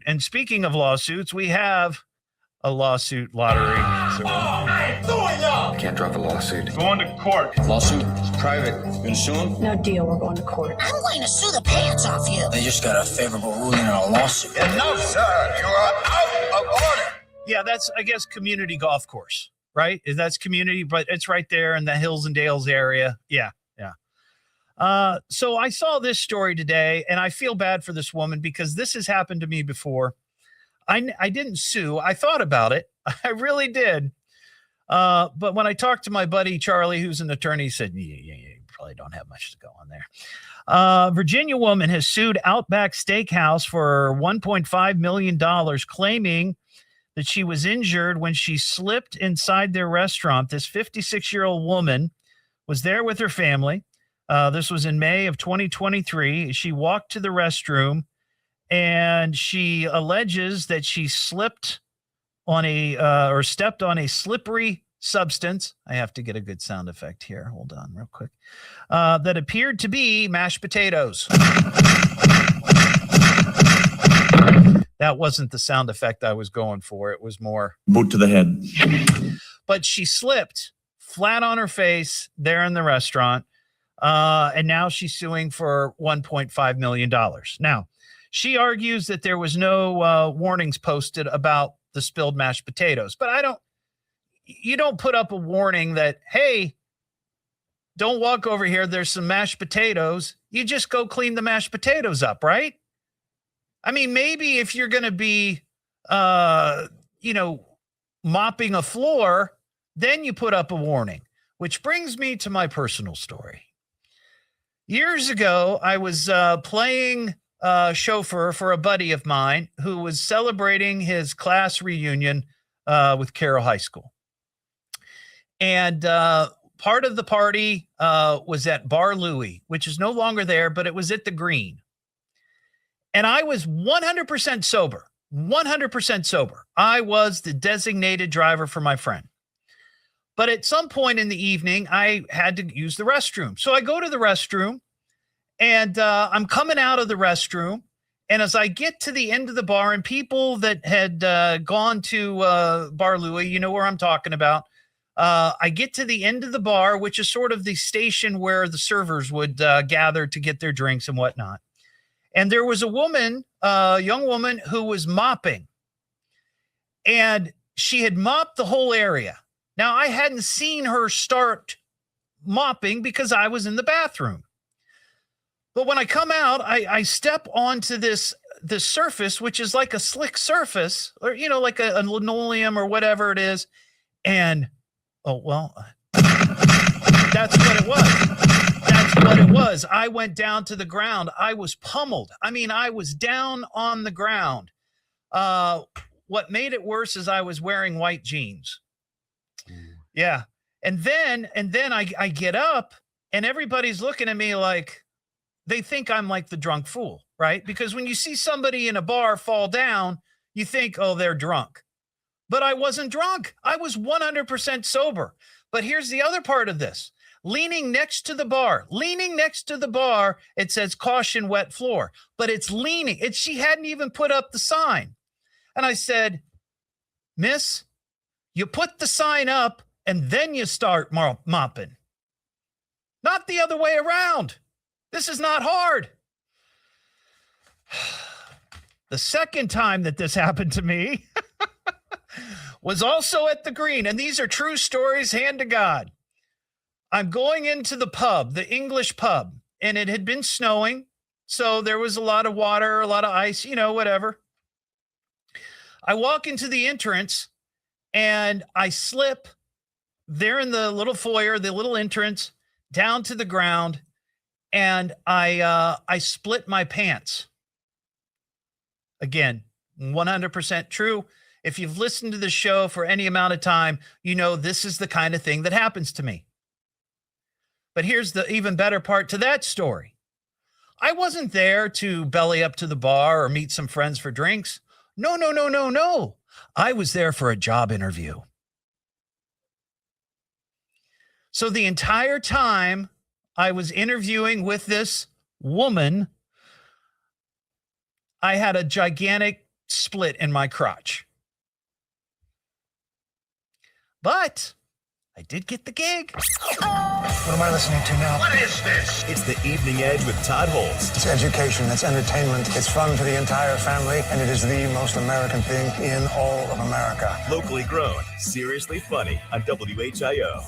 And speaking of lawsuits, we have a lawsuit lottery. Can't drop a lawsuit. Going to court. Lawsuit? It's private. You gonna sue him? No deal, we're going to court. I'm going to sue the pants off you. They just got a favorable ruling on a lawsuit. Enough, sir. You are out of order. Yeah, that's, I guess, community golf course, right? That's community, but it's right there in the Hills and Dales area. Yeah. So I saw this story today, and I feel bad for this woman because this has happened to me before. I didn't sue. I thought about it. I really did. But when I talked to my buddy Charlie, who's an attorney, he said, yeah, you probably don't have much to go on there. Virginia woman has sued Outback Steakhouse for $1.5 million, claiming that she was injured when she slipped inside their restaurant. This 56-year-old woman was there with her family. This was in May of 2023. She walked to the restroom, and she alleges that she slipped on or stepped on a slippery substance. I have to get a good sound effect here. Hold on real quick. That appeared to be mashed potatoes. That wasn't the sound effect I was going for. It was more Boot to the head. But she slipped flat on her face there in the restaurant. And now she's suing for $1.5 million. Now, she argues that there was no warnings posted about the spilled mashed potatoes. But you don't put up a warning that, hey, don't walk over here. There's some mashed potatoes. You just go clean the mashed potatoes up, right? I mean, maybe if you're going to be, mopping a floor, then you put up a warning, which brings me to my personal story. Years ago, I was playing chauffeur for a buddy of mine who was celebrating his class reunion with Carroll High School. And part of the party was at Bar Louie, which is no longer there, but it was at the Green. And I was 100% sober, 100% sober. I was the designated driver for my friend. But at some point in the evening, I had to use the restroom. So I go to the restroom, and I'm coming out of the restroom. And as I get to the end of the bar, and people that had gone to Bar Louie, you know where I'm talking about, I get to the end of the bar, which is sort of the station where the servers would gather to get their drinks and whatnot. And there was a woman, a young woman, who was mopping. And she had mopped the whole area. Now, I hadn't seen her start mopping because I was in the bathroom. But when I come out, I step onto this surface, which is like a slick surface, or, like a linoleum or whatever it is. And, that's what it was. That's what it was. I went down to the ground. I was pummeled. I mean, I was down on the ground. What made it worse is I was wearing white jeans. Yeah. And then I get up, and everybody's looking at me like they think I'm like the drunk fool, right? Because when you see somebody in a bar fall down, you think, oh, they're drunk. But I wasn't drunk. I was 100% sober. But here's the other part of this. Leaning next to the bar, it says caution wet floor, but it's leaning. She hadn't even put up the sign. And I said, Miss, you put the sign up and then you start mopping. Not the other way around. This is not hard. The second time that this happened to me was also at the Green. And these are true stories, hand to God. I'm going into the pub, the English pub, and it had been snowing. So there was a lot of water, a lot of ice, whatever. I walk into the entrance and I slip there in the little foyer, the little entrance, down to the ground. And I split my pants. Again, 100% true. If you've listened to the show for any amount of time, this is the kind of thing that happens to me. But here's the even better part to that story. I wasn't there to belly up to the bar or meet some friends for drinks. No. I was there for a job interview. So the entire time I was interviewing with this woman, I had a gigantic split in my crotch. But I did get the gig. What am I listening to now? What is this? It's the Evening Edge with Todd Holst. It's education, it's entertainment, it's fun for the entire family, and it is the most American thing in all of America. Locally grown, seriously funny on WHIO.